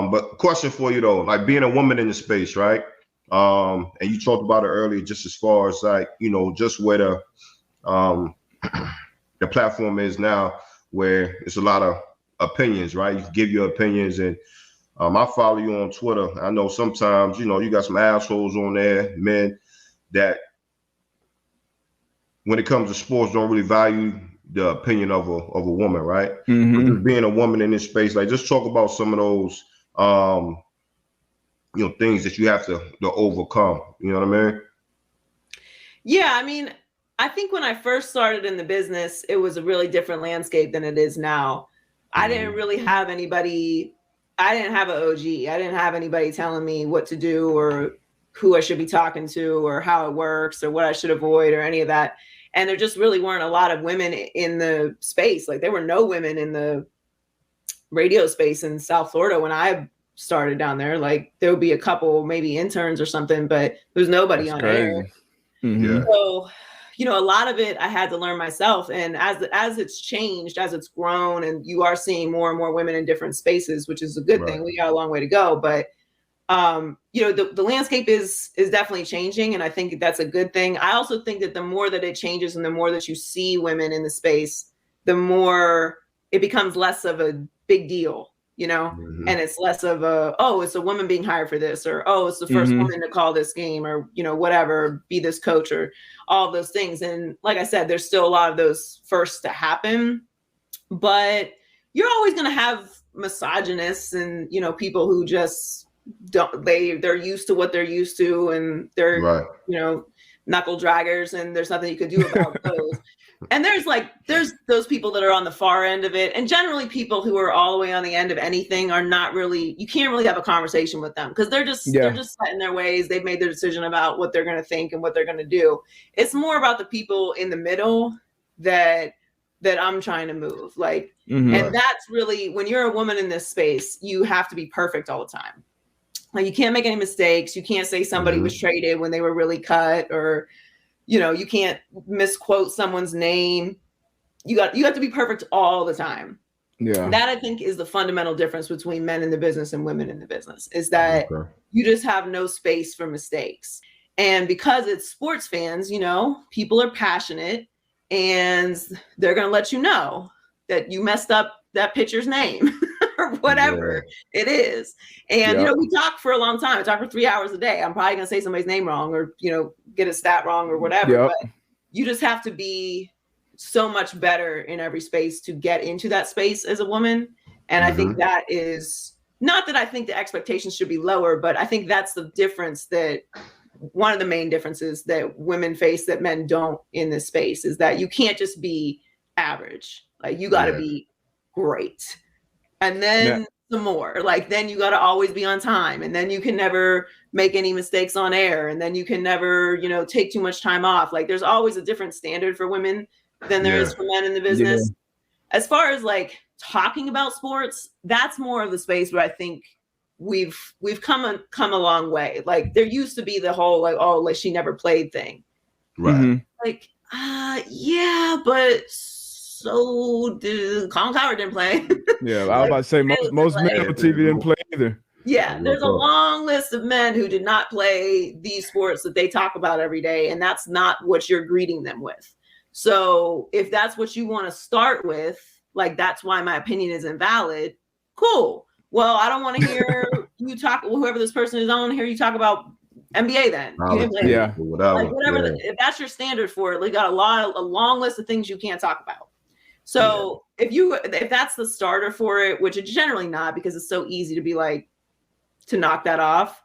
But question for you though, like being a woman in the space, right? And you talked about it earlier, just as far as like, just where the platform is now, where it's a lot of opinions, right? You can give your opinions, and I follow you on Twitter. I know sometimes, you got some assholes on there, men that when it comes to sports don't really value the opinion of a woman, right? Mm-hmm. Just being a woman in this space, like just talk about some of those things that you have to overcome. You know what I mean? Yeah, I mean, I think when I first started in the business, it was a really different landscape than it is now. I didn't really have anybody. I didn't have an OG. I didn't have anybody telling me what to do or who I should be talking to or how it works or what I should avoid or any of that. And there just really weren't a lot of women in the space. Like there were no women in the radio space in South Florida when I started down there. Like there would be a couple, maybe interns or something, but there's nobody on air. Mm-hmm. So, a lot of it I had to learn myself. And as it's changed, as it's grown, and you are seeing more and more women in different spaces, which is a good thing. We got a long way to go, but the landscape is definitely changing, and I think that's a good thing. I also think that the more that it changes and the more that you see women in the space, the more it becomes less of a big deal, and it's less of it's a woman being hired for this, or it's the first woman to call this game, or whatever, be this coach, or all those things. And like I said, there's still a lot of those firsts to happen, but you're always going to have misogynists and people who just they're used to what they're used to, and they're knuckle draggers, and there's nothing you can do about those. And there's those people that are on the far end of it, and generally people who are all the way on the end of anything are not really, you can't really have a conversation with them because they're just set in their ways. They've made their decision about what they're going to think and what they're going to do. It's more about the people in the middle that I'm trying to move, and that's really, when you're a woman in this space, you have to be perfect all the time. Like you can't make any mistakes. You can't say somebody was traded when they were really cut, or you can't misquote someone's name. You have to be perfect all the time. Yeah. That I think is the fundamental difference between men in the business and women in the business, is that you just have no space for mistakes. And because it's sports fans, people are passionate, and they're going to let you know that you messed up that pitcher's name or whatever it is. And, we talk for a long time. I talk for 3 hours a day. I'm probably going to say somebody's name wrong, or, get a stat wrong or whatever. But you just have to be so much better in every space to get into that space as a woman. And I think that is not that I think the expectations should be lower, but I think that's the difference, that one of the main differences that women face that men don't in this space, is that you can't just be average. Like you got to be great. And then some more, then you got to always be on time, and then you can never make any mistakes on air, and then you can never, take too much time off. Like there's always a different standard for women than there is for men in the business. As far as talking about sports, that's more of the space where I think we've come a long way. Like there used to be the whole she never played thing. Right. But so Colin Cowherd didn't play. Yeah, I was about to say most men on TV didn't play either. Yeah, there's a long list of men who did not play these sports that they talk about every day, and that's not what you're greeting them with. So if that's what you want to start with, that's why my opinion is invalid. Cool. Well, I don't want to hear you talk, whoever this person is, I want to hear you talk about NBA then. Whatever. If that's your standard for it, got a long list of things you can't talk about. So if that's the starter for it, which it's generally not, because it's so easy to be to knock that off.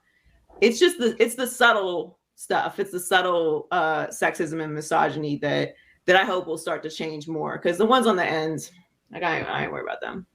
It's just the subtle stuff. It's the subtle sexism and misogyny that I hope will start to change more. Because the ones on the end, I ain't worried about them.